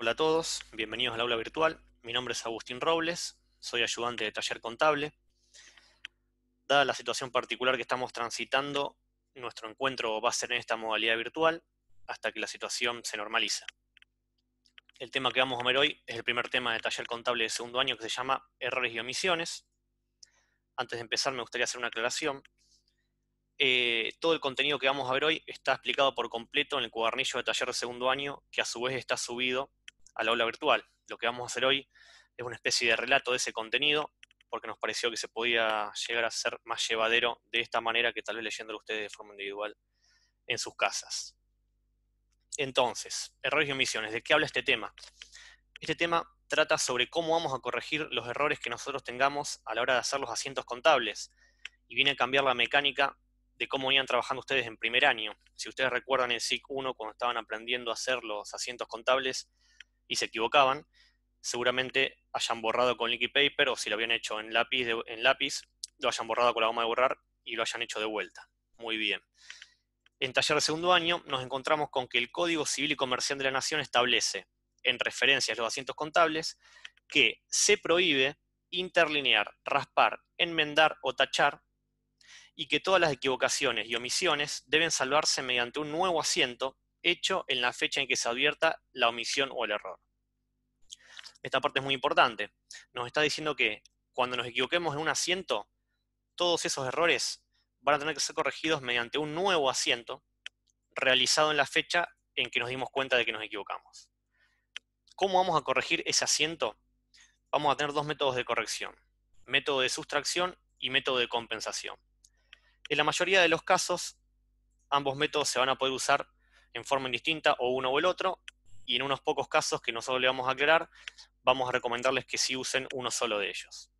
Hola a todos, bienvenidos al aula virtual. Mi nombre es Agustín Robles, soy ayudante de taller contable. Dada la situación particular que estamos transitando, nuestro encuentro va a ser en esta modalidad virtual hasta que la situación se normalice. El tema que vamos a ver hoy es el primer tema de taller contable de segundo año que se llama errores y omisiones. Antes de empezar me gustaría hacer una aclaración. Todo el contenido que vamos a ver hoy está explicado por completo en el cuadernillo de taller de segundo año, que a su vez está subido al aula virtual. Lo que vamos a hacer hoy es una especie de relato de ese contenido, porque nos pareció que se podía llegar a ser más llevadero de esta manera que tal vez leyéndolo ustedes de forma individual en sus casas. Entonces, errores y omisiones. ¿De qué habla este tema? Este tema trata sobre cómo vamos a corregir los errores que nosotros tengamos a la hora de hacer los asientos contables, y viene a cambiar la mecánica de cómo venían trabajando ustedes en primer año. Si ustedes recuerdan el SIC 1 cuando estaban aprendiendo a hacer los asientos contables y se equivocaban, seguramente hayan borrado con liquid paper, o si lo habían hecho en lápiz, lo hayan borrado con la goma de borrar y lo hayan hecho de vuelta. Muy bien. En taller de segundo año nos encontramos con que el Código Civil y Comercial de la Nación establece, en referencias a los asientos contables, que se prohíbe interlinear, raspar, enmendar o tachar, y que todas las equivocaciones y omisiones deben salvarse mediante un nuevo asiento hecho en la fecha en que se advierta la omisión o el error. Esta parte es muy importante. Nos está diciendo que cuando nos equivoquemos en un asiento, todos esos errores van a tener que ser corregidos mediante un nuevo asiento realizado en la fecha en que nos dimos cuenta de que nos equivocamos. ¿Cómo vamos a corregir ese asiento? Vamos a tener dos métodos de corrección: método de sustracción y método de compensación. En la mayoría de los casos, ambos métodos se van a poder usar en forma indistinta, o uno o el otro, y en unos pocos casos que nosotros le vamos a aclarar, vamos a recomendarles que sí usen uno solo de ellos.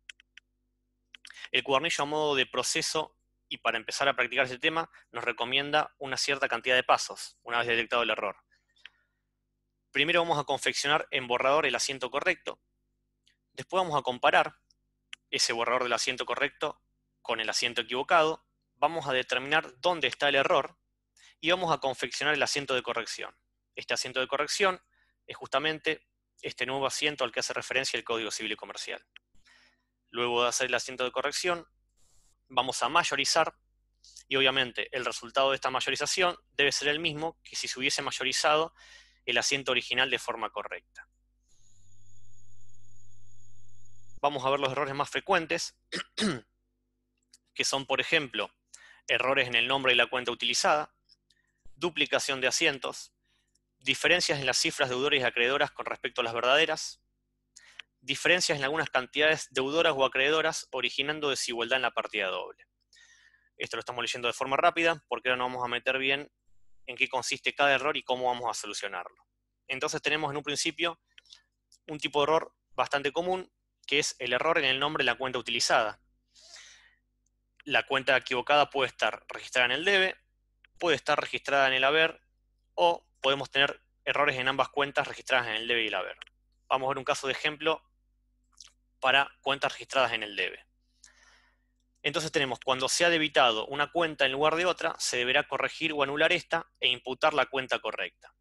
El cuadernillo a modo de proceso y para empezar a practicar este tema nos recomienda una cierta cantidad de pasos una vez detectado el error. Primero vamos a confeccionar en borrador el asiento correcto, después vamos a comparar ese borrador del asiento correcto con el asiento equivocado, vamos a determinar dónde está el error y vamos a confeccionar el asiento de corrección. Este asiento de corrección es justamente este nuevo asiento al que hace referencia el Código Civil y Comercial. Luego de hacer el asiento de corrección, vamos a mayorizar, y obviamente el resultado de esta mayorización debe ser el mismo que si se hubiese mayorizado el asiento original de forma correcta. Vamos a ver los errores más frecuentes, que son, por ejemplo, errores en el nombre de la cuenta utilizada, duplicación de asientos, diferencias en las cifras deudores y acreedoras con respecto a las verdaderas, diferencias en algunas cantidades deudoras o acreedoras originando desigualdad en la partida doble. Esto lo estamos leyendo de forma rápida porque ahora nos vamos a meter bien en qué consiste cada error y cómo vamos a solucionarlo. Entonces tenemos en un principio un tipo de error bastante común, que es el error en el nombre de la cuenta utilizada. La cuenta equivocada puede estar registrada en el debe, puede estar registrada en el haber, o podemos tener errores en ambas cuentas registradas en el debe y el haber. Vamos a ver un caso de ejemplo para cuentas registradas en el debe. Entonces tenemos, cuando se ha debitado una cuenta en lugar de otra, se deberá corregir o anular esta e imputar la cuenta correcta.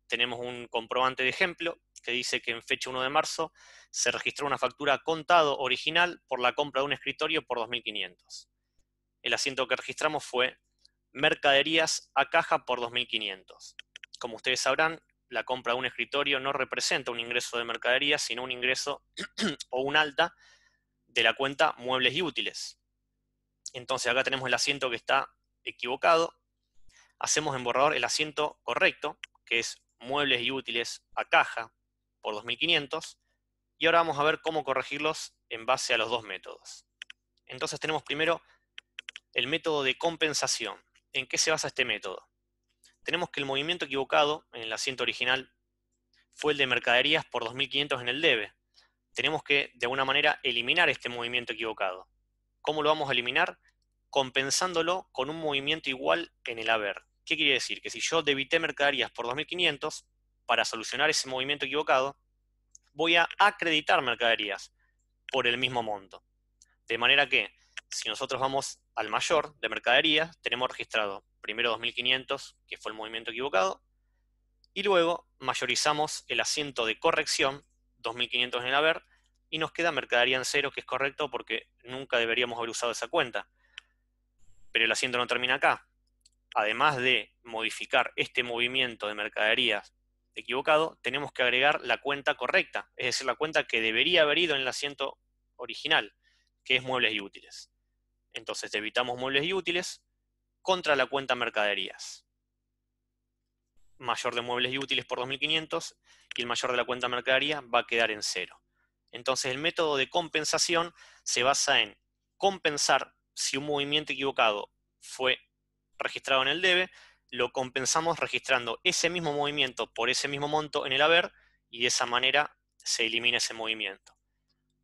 Tenemos un comprobante de ejemplo que dice que en fecha 1 de marzo se registró una factura contado original por la compra de un escritorio por 2.500. El asiento que registramos fue mercaderías a caja por 2.500. Como ustedes sabrán, la compra de un escritorio no representa un ingreso de mercaderías, sino un ingreso o un alta de la cuenta muebles y útiles. Entonces acá tenemos el asiento que está equivocado. Hacemos en borrador el asiento correcto, que es muebles y útiles a caja por 2.500. Y ahora vamos a ver cómo corregirlos en base a los dos métodos. Entonces tenemos primero el método de compensación. ¿En qué se basa este método? Tenemos que el movimiento equivocado en el asiento original fue el de mercaderías por 2.500 en el debe. Tenemos que, de alguna manera, eliminar este movimiento equivocado. ¿Cómo lo vamos a eliminar? Compensándolo con un movimiento igual en el haber. ¿Qué quiere decir? Que si yo debité mercaderías por 2.500, para solucionar ese movimiento equivocado, voy a acreditar mercaderías por el mismo monto. De manera que, si nosotros vamos al mayor de mercaderías, tenemos registrado primero 2.500, que fue el movimiento equivocado, Y luego mayorizamos el asiento de corrección, 2.500 en el haber, y nos queda mercadería en cero, que es correcto porque nunca deberíamos haber usado esa cuenta. Pero el asiento no termina acá. Además de modificar este movimiento de mercaderías equivocado, tenemos que agregar la cuenta correcta, es decir, la cuenta que debería haber ido en el asiento original, que es muebles y útiles. Entonces debitamos muebles y útiles contra la cuenta mercaderías. Mayor de muebles y útiles por 2.500 y el mayor de la cuenta mercadería va a quedar en cero. Entonces el método de compensación se basa en compensar si un movimiento equivocado fue registrado en el debe, lo compensamos registrando ese mismo movimiento por ese mismo monto en el haber y de esa manera se elimina ese movimiento.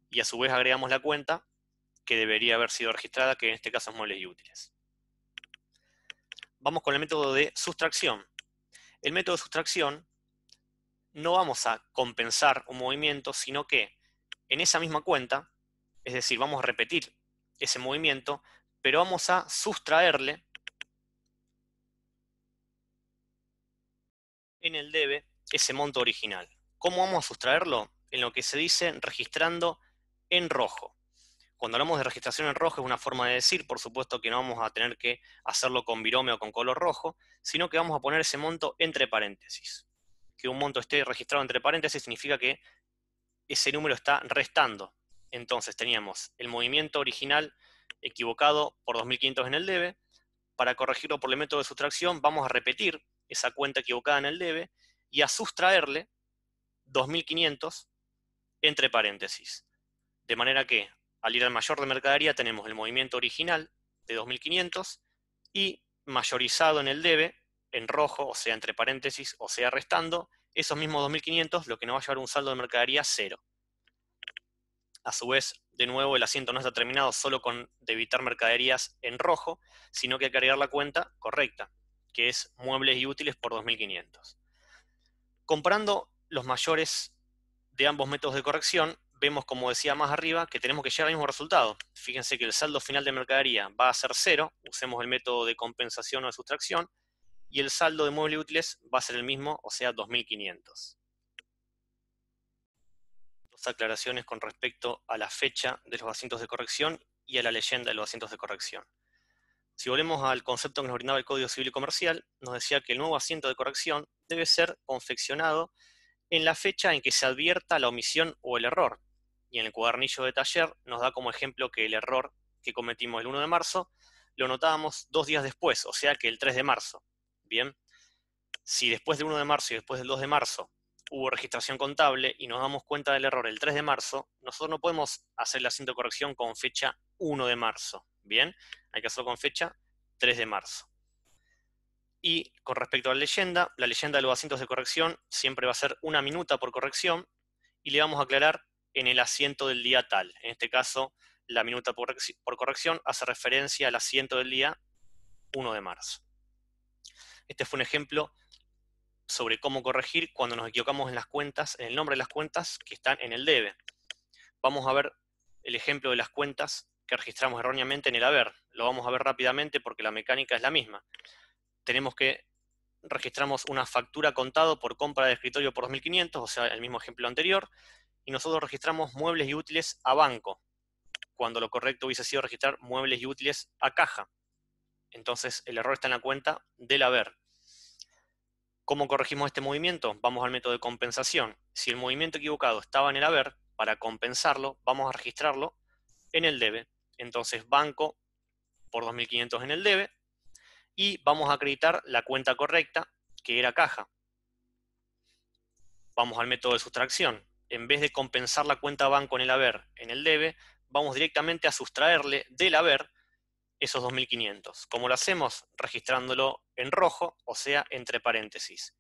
Y a su vez agregamos la cuenta que debería haber sido registrada, que en este caso es muebles y útiles. Vamos con el método de sustracción. El método de sustracción no vamos a compensar un movimiento, sino que en esa misma cuenta, es decir, vamos a repetir ese movimiento, pero vamos a sustraerle en el debe ese monto original. ¿Cómo vamos a sustraerlo? En lo que se dice registrando en rojo. Cuando hablamos de registración en rojo es una forma de decir, por supuesto que no vamos a tener que hacerlo con virome o con color rojo, sino que vamos a poner ese monto entre paréntesis. Que un monto esté registrado entre paréntesis significa que ese número está restando. Entonces teníamos el movimiento original equivocado por 2.500 en el debe. Para corregirlo por el método de sustracción vamos a repetir esa cuenta equivocada en el debe y a sustraerle 2.500 entre paréntesis. De manera que al ir al mayor de mercadería tenemos el movimiento original de 2.500 y mayorizado en el debe, en rojo, o sea, entre paréntesis, o sea, restando, esos mismos 2.500, lo que nos va a llevar un saldo de mercadería 0. A su vez, de nuevo, el asiento no está terminado solo con debitar mercaderías en rojo, sino que hay que agregar la cuenta correcta, que es muebles y útiles por 2.500. Comparando los mayores de ambos métodos de corrección, vemos, como decía más arriba, que tenemos que llegar al mismo resultado. Fíjense que el saldo final de mercadería va a ser 0, usemos el método de compensación o de sustracción, y el saldo de muebles y útiles va a ser el mismo, o sea, 2.500. Dos aclaraciones con respecto a la fecha de los asientos de corrección y a la leyenda de los asientos de corrección. Si volvemos al concepto que nos brindaba el Código Civil y Comercial, nos decía que el nuevo asiento de corrección debe ser confeccionado en la fecha en que se advierta la omisión o el error. Y en el cuadernillo de taller nos da como ejemplo que el error que cometimos el 1 de marzo lo notábamos 2 días después, o sea que el 3 de marzo. Bien, si después del 1 de marzo y después del 2 de marzo hubo registración contable y nos damos cuenta del error el 3 de marzo, nosotros no podemos hacer el asiento de corrección con fecha 1 de marzo. Bien, hay que hacerlo con fecha 3 de marzo. Y con respecto a la leyenda de los asientos de corrección siempre va a ser una minuta por corrección y le vamos a aclarar en el asiento del día tal. En este caso, la minuta por corrección hace referencia al asiento del día 1 de marzo. Este fue un ejemplo sobre cómo corregir cuando nos equivocamos en las cuentas, en el nombre de las cuentas que están en el debe. Vamos a ver el ejemplo de las cuentas que registramos erróneamente en el haber. Lo vamos a ver rápidamente porque la mecánica es la misma. Tenemos que registramos una factura contado por compra de escritorio por 2.500, o sea, el mismo ejemplo anterior, y nosotros registramos muebles y útiles a banco, cuando lo correcto hubiese sido registrar muebles y útiles a caja. Entonces el error está en la cuenta del haber. ¿Cómo corregimos este movimiento? Vamos al método de compensación. Si el movimiento equivocado estaba en el haber, para compensarlo vamos a registrarlo en el debe. Entonces banco por 2.500 en el debe y vamos a acreditar la cuenta correcta, que era caja. Vamos al método de sustracción. En vez de compensar la cuenta banco en el haber en el debe, vamos directamente a sustraerle del haber esos 2.500. ¿Cómo lo hacemos? Registrándolo en rojo, o sea, entre paréntesis.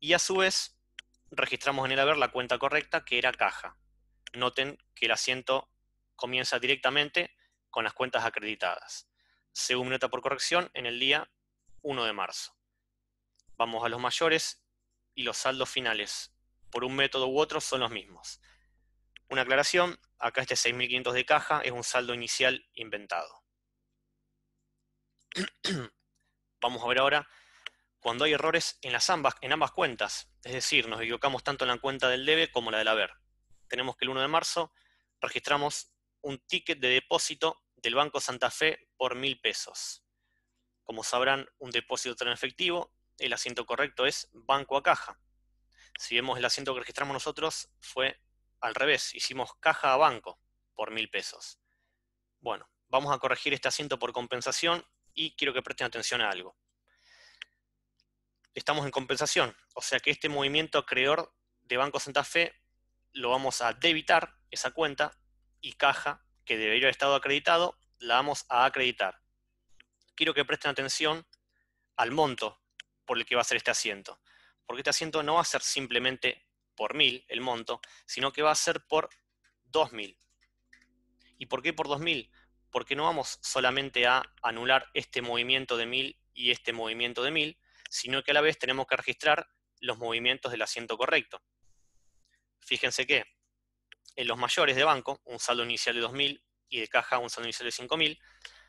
Y a su vez, registramos en el haber la cuenta correcta, que era caja. Noten que el asiento comienza directamente con las cuentas acreditadas. Según minuta por corrección, en el día 1 de marzo. Vamos a los mayores y los saldos finales, por un método u otro, son los mismos. Una aclaración, acá este 6.500 de caja es un saldo inicial inventado. Vamos a ver ahora cuando hay errores en ambas cuentas. Es decir, nos equivocamos tanto en la cuenta del debe como en la del haber. Tenemos que el 1 de marzo registramos un ticket de depósito del Banco Santa Fe por 1.000 pesos. Como sabrán, un depósito en efectivo, el asiento correcto es banco a caja. Si vemos el asiento que registramos nosotros, fue al revés, hicimos caja a banco por 1.000 pesos. Bueno, vamos a corregir este asiento por compensación y quiero que presten atención a algo. Estamos en compensación, o sea que este movimiento acreedor de Banco Santa Fe lo vamos a debitar, esa cuenta, y caja, que debería haber estado acreditado, la vamos a acreditar. Quiero que presten atención al monto por el que va a ser este asiento, porque este asiento no va a ser simplemente por 1.000 el monto, sino que va a ser por 2.000. ¿Y por qué por 2.000? Porque no vamos solamente a anular este movimiento de 1.000 y este movimiento de 1.000, sino que a la vez tenemos que registrar los movimientos del asiento correcto. Fíjense que en los mayores de banco, un saldo inicial de 2.000 y de caja un saldo inicial de 5.000,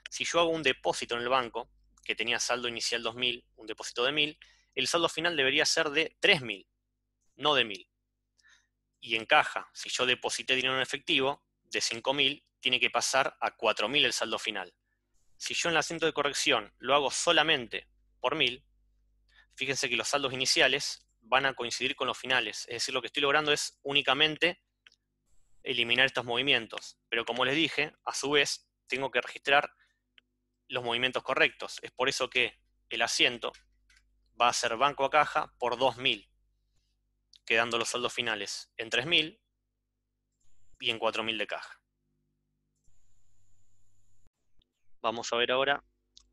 si yo hago un depósito en el banco, que tenía saldo inicial 2.000, un depósito de 1.000, el saldo final debería ser de 3.000, no de 1.000. Y en caja, si yo deposité dinero en efectivo, de 5.000, tiene que pasar a 4.000 el saldo final. Si yo en el asiento de corrección lo hago solamente por 1.000, fíjense que los saldos iniciales van a coincidir con los finales. Es decir, lo que estoy logrando es únicamente eliminar estos movimientos. Pero como les dije, a su vez, tengo que registrar los movimientos correctos. Es por eso que el asiento va a ser banco a caja por 2.000, quedando los saldos finales en 3.000 y en 4.000 de caja. Vamos a ver ahora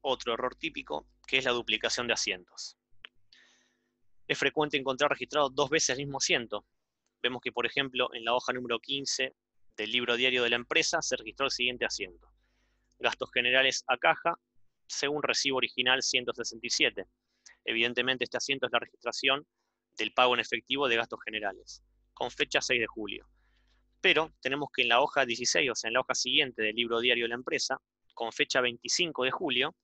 otro error típico, que es la duplicación de asientos. Es frecuente encontrar registrado 2 veces el mismo asiento. Vemos que, por ejemplo, en la hoja número 15 del libro diario de la empresa se registró el siguiente asiento: gastos generales a caja, según recibo original 167. Evidentemente este asiento es la registración del pago en efectivo de gastos generales, con fecha 6 de julio. Pero tenemos que en la hoja 16, o sea, en la hoja siguiente del libro diario de la empresa, con fecha 25 de julio,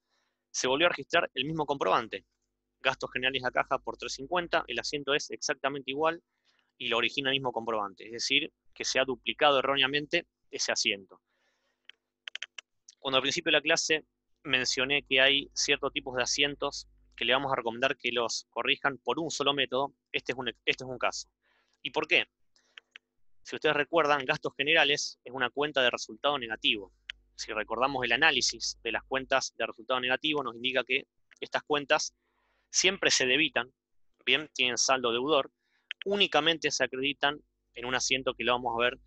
se volvió a registrar el mismo comprobante. Gastos generales a caja por 350, el asiento es exactamente igual y lo origina el mismo comprobante, es decir, que se ha duplicado erróneamente ese asiento. Cuando al principio de la clase mencioné que hay ciertos tipos de asientos que le vamos a recomendar que los corrijan por un solo método, este es un caso. ¿Y por qué? Si ustedes recuerdan, gastos generales es una cuenta de resultado negativo. Si recordamos el análisis de las cuentas de resultado negativo, nos indica que estas cuentas siempre se debitan, bien, tienen saldo deudor, únicamente se acreditan en un asiento que lo vamos a ver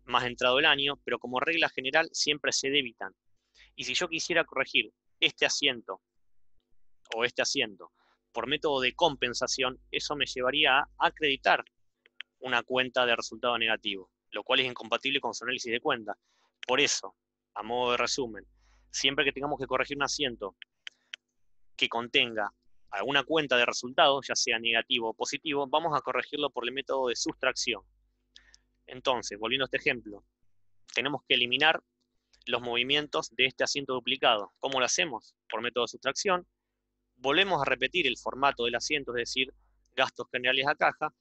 más entrado el año, pero como regla general siempre se debitan. Y si yo quisiera corregir este asiento o este asiento por método de compensación, eso me llevaría a acreditar una cuenta de resultado negativo, lo cual es incompatible con su análisis de cuenta. Por eso, a modo de resumen, siempre que tengamos que corregir un asiento que contenga alguna cuenta de resultado, ya sea negativo o positivo, vamos a corregirlo por el método de sustracción. Entonces, volviendo a este ejemplo, tenemos que eliminar los movimientos de este asiento duplicado. ¿Cómo lo hacemos? Por método de sustracción. Volvemos a repetir el formato del asiento, es decir, gastos generales a caja,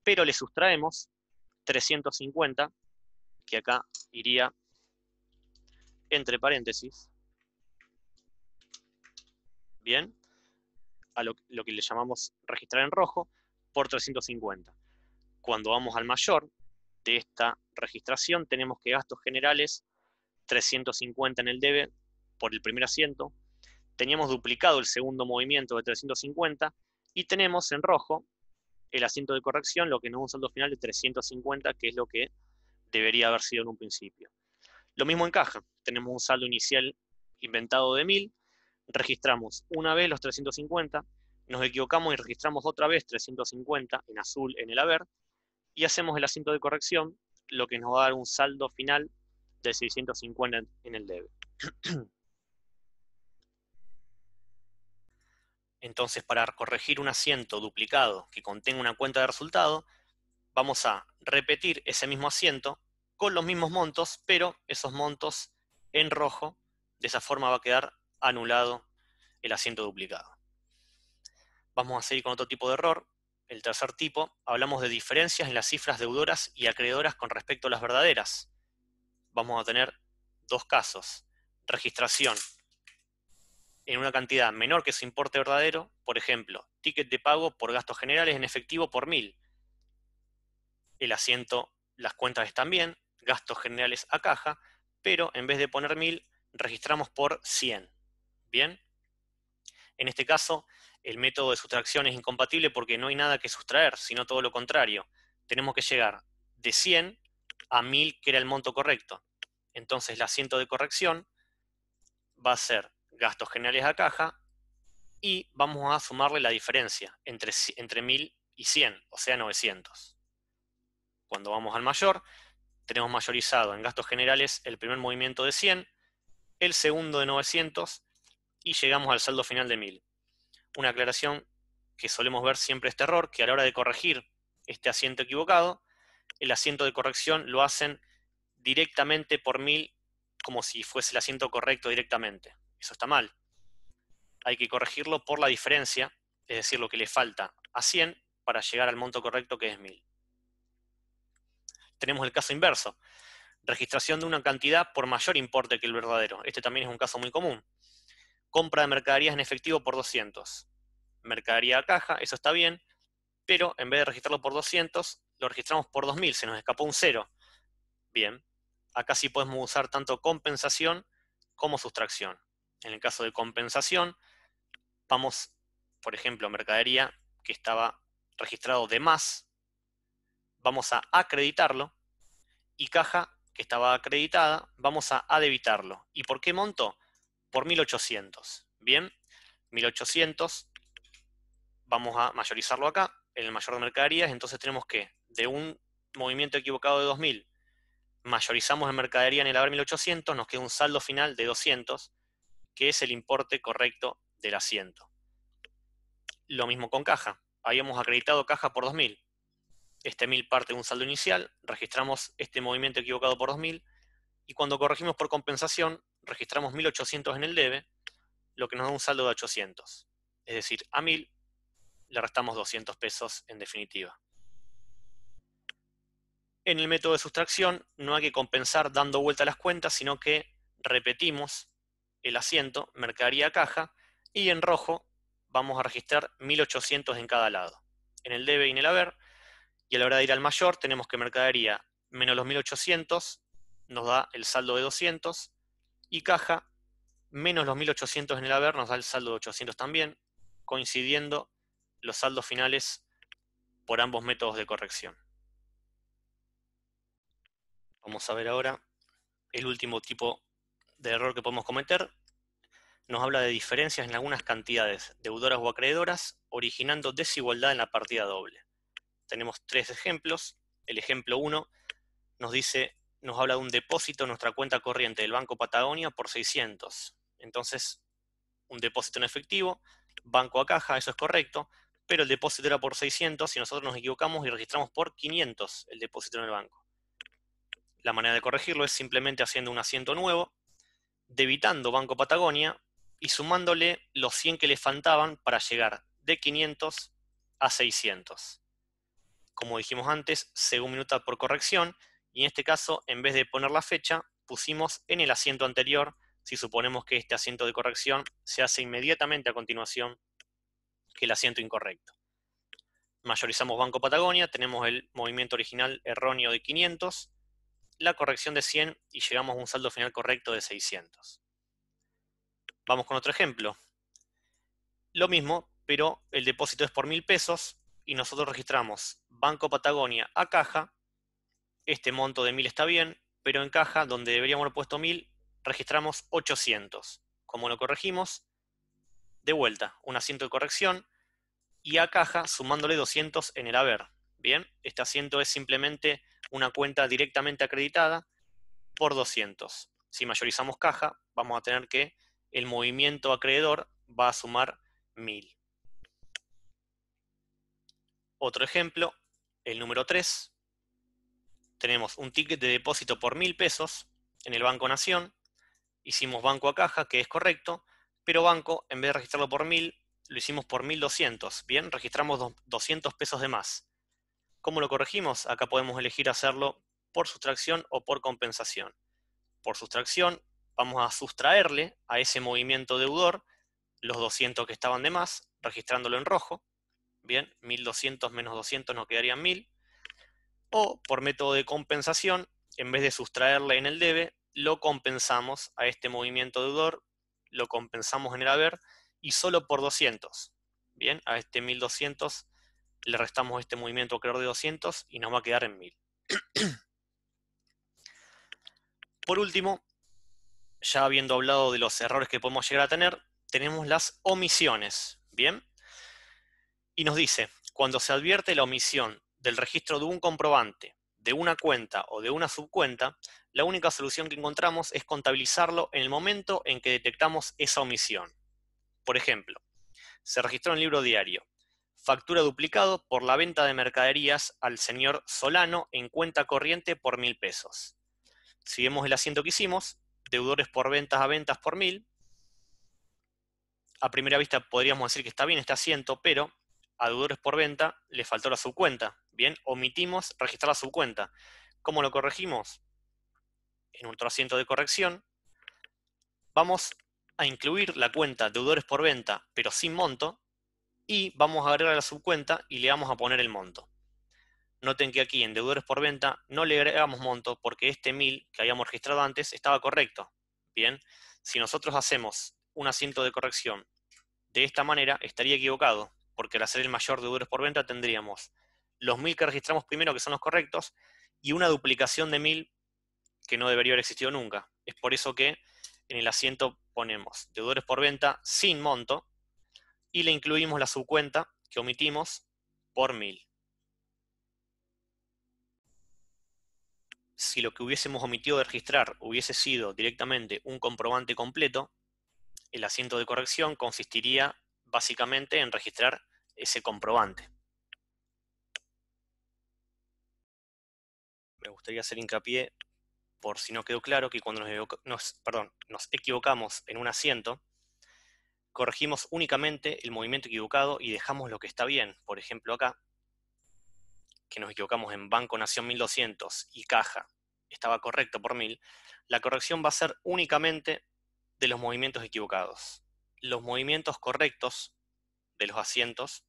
pero le sustraemos 350, que acá iría entre paréntesis, bien, a lo que le llamamos registrar en rojo, por 350. Cuando vamos al mayor de esta registración, tenemos que gastos generales 350 en el debe por el primer asiento, teníamos duplicado el segundo movimiento de 350 y tenemos en rojo el asiento de corrección, lo que nos da un saldo final de 350, que es lo que debería haber sido en un principio. Lo mismo en caja, tenemos un saldo inicial inventado de 1.000, registramos una vez los 350, nos equivocamos y registramos otra vez 350 en azul en el haber, y hacemos el asiento de corrección, lo que nos va a dar un saldo final de 650 en el debe. Entonces, para corregir un asiento duplicado que contenga una cuenta de resultado, vamos a repetir ese mismo asiento con los mismos montos, pero esos montos en rojo. De esa forma va a quedar anulado el asiento duplicado. Vamos a seguir con otro tipo de error. El tercer tipo, hablamos de diferencias en las cifras deudoras y acreedoras con respecto a las verdaderas. Vamos a tener dos casos. Registración en una cantidad menor que su importe verdadero, por ejemplo, ticket de pago por gastos generales en efectivo por 1000. El asiento, las cuentas están bien, gastos generales a caja, pero en vez de poner 1000, registramos por 100. ¿Bien? En este caso, el método de sustracción es incompatible porque no hay nada que sustraer, sino todo lo contrario. Tenemos que llegar de 100 a 1000, que era el monto correcto. Entonces, el asiento de corrección va a ser gastos generales a caja y vamos a sumarle la diferencia entre 1000 y 100, o sea, 900. Cuando vamos al mayor, tenemos mayorizado en gastos generales el primer movimiento de 100, el segundo de 900 y llegamos al saldo final de 1000. Una aclaración que solemos ver siempre este error, que a la hora de corregir este asiento equivocado, el asiento de corrección lo hacen directamente por 1000 como si fuese el asiento correcto directamente. Eso está mal. Hay que corregirlo por la diferencia, es decir, lo que le falta a 100 para llegar al monto correcto, que es 1000. Tenemos el caso inverso. Registración de una cantidad por mayor importe que el verdadero. Este también es un caso muy común. Compra de mercaderías en efectivo por 200. Mercadería a caja, eso está bien, pero en vez de registrarlo por 200, lo registramos por 2000, se nos escapó un 0. Bien, acá sí podemos usar tanto compensación como sustracción. En el caso de compensación, vamos, por ejemplo, mercadería que estaba registrado de más, vamos a acreditarlo, y caja que estaba acreditada, vamos a debitarlo. ¿Y por qué monto? Por 1800. Bien, 1800, vamos a mayorizarlo acá, en el mayor de mercaderías, entonces tenemos que, de un movimiento equivocado de 2000, mayorizamos en mercadería en el haber 1800, nos queda un saldo final de 200, que es el importe correcto del asiento. Lo mismo con caja, habíamos acreditado caja por 2000. Este 1000 parte de un saldo inicial, registramos este movimiento equivocado por 2000, y cuando corregimos por compensación, registramos 1800 en el debe, lo que nos da un saldo de 800. Es decir, a 1000 le restamos 200 pesos en definitiva. En el método de sustracción no hay que compensar dando vuelta a las cuentas, sino que repetimos el asiento, mercadería a caja, y en rojo vamos a registrar 1800 en cada lado, en el debe y en el haber, y a la hora de ir al mayor tenemos que mercadería menos los 1800 nos da el saldo de 200, y caja menos los 1800 en el haber nos da el saldo de 800 también, coincidiendo los saldos finales por ambos métodos de corrección. Vamos a ver ahora el último tipo de error que podemos cometer. Nos habla de diferencias en algunas cantidades deudoras o acreedoras, originando desigualdad en la partida doble. Tenemos tres ejemplos. El ejemplo 1 nos habla de un depósito en nuestra cuenta corriente del Banco Patagonia por 600. Entonces, un depósito en efectivo, banco a caja, eso es correcto, pero el depósito era por 600 y nosotros nos equivocamos y registramos por 500 el depósito en el banco. La manera de corregirlo es simplemente haciendo un asiento nuevo, debitando Banco Patagonia y sumándole los 100 que le faltaban para llegar de 500 a 600. Como dijimos antes, según minuta por corrección, y en este caso, en vez de poner la fecha, pusimos en el asiento anterior, si suponemos que este asiento de corrección se hace inmediatamente a continuación que el asiento incorrecto. Mayorizamos Banco Patagonia, tenemos el movimiento original erróneo de 500, la corrección de 100 y llegamos a un saldo final correcto de 600. Vamos con otro ejemplo. Lo mismo, pero el depósito es por 1000 pesos y nosotros registramos Banco Patagonia a caja. Este monto de 1000 está bien, pero en caja, donde deberíamos haber puesto 1000, registramos 800. Como lo corregimos, de vuelta, un asiento de corrección, y a caja sumándole 200 en el haber. Bien, este asiento es simplemente una cuenta directamente acreditada por 200. Si mayorizamos caja, vamos a tener que el movimiento acreedor va a sumar 1000. Otro ejemplo, el número 3. Tenemos un ticket de depósito por 1000 pesos en el Banco Nación. Hicimos banco a caja, que es correcto, pero banco, en vez de registrarlo por 1000, lo hicimos por 1200. Bien, registramos 200 pesos de más. ¿Cómo lo corregimos? Acá podemos elegir hacerlo por sustracción o por compensación. Por sustracción, vamos a sustraerle a ese movimiento deudor los 200 que estaban de más, registrándolo en rojo. Bien, 1200 menos 200 nos quedarían 1000. O por método de compensación, en vez de sustraerle en el debe, lo compensamos a este movimiento deudor, lo compensamos en el haber y solo por 200. Bien, a este 1200 le restamos este movimiento acreedor de 200 y nos va a quedar en 1000. Por último, ya habiendo hablado de los errores que podemos llegar a tener, tenemos las omisiones. Bien, y nos dice, cuando se advierte la omisión del registro de un comprobante, de una cuenta o de una subcuenta, la única solución que encontramos es contabilizarlo en el momento en que detectamos esa omisión. Por ejemplo, se registró en el libro diario, factura duplicado por la venta de mercaderías al señor Solano en cuenta corriente por 1000 pesos. Si vemos el asiento que hicimos, deudores por ventas a ventas por 1000, a primera vista podríamos decir que está bien este asiento, pero a deudores por venta le faltó la subcuenta. Bien, omitimos registrar la subcuenta. ¿Cómo lo corregimos? En otro asiento de corrección, vamos a incluir la cuenta deudores por venta, pero sin monto, y vamos a agregar la subcuenta y le vamos a poner el monto. Noten que aquí en deudores por venta no le agregamos monto porque este 1000 que habíamos registrado antes estaba correcto. Bien, si nosotros hacemos un asiento de corrección de esta manera, estaría equivocado, porque al hacer el mayor deudores por venta tendríamos los 1000 que registramos primero, que son los correctos, y una duplicación de 1000 que no debería haber existido nunca. Es por eso que en el asiento ponemos deudores por venta sin monto y le incluimos la subcuenta que omitimos por 1000. Si lo que hubiésemos omitido de registrar hubiese sido directamente un comprobante completo, el asiento de corrección consistiría básicamente en registrar ese comprobante. Me gustaría hacer hincapié, por si no quedó claro, que cuando nos equivocamos en un asiento, corregimos únicamente el movimiento equivocado y dejamos lo que está bien. Por ejemplo, acá, que nos equivocamos en Banco Nación 1200 y Caja estaba correcto por 1000, la corrección va a ser únicamente de los movimientos equivocados. Los movimientos correctos de los asientos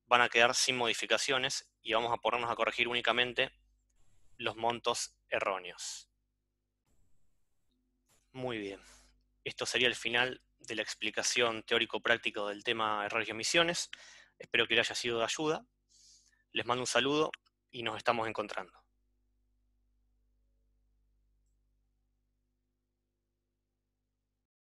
van a quedar sin modificaciones y vamos a ponernos a corregir únicamente los montos erróneos. Muy bien. Esto sería el final de la explicación teórico-práctica del tema errores y omisiones. Espero que les haya sido de ayuda. Les mando un saludo y nos estamos encontrando.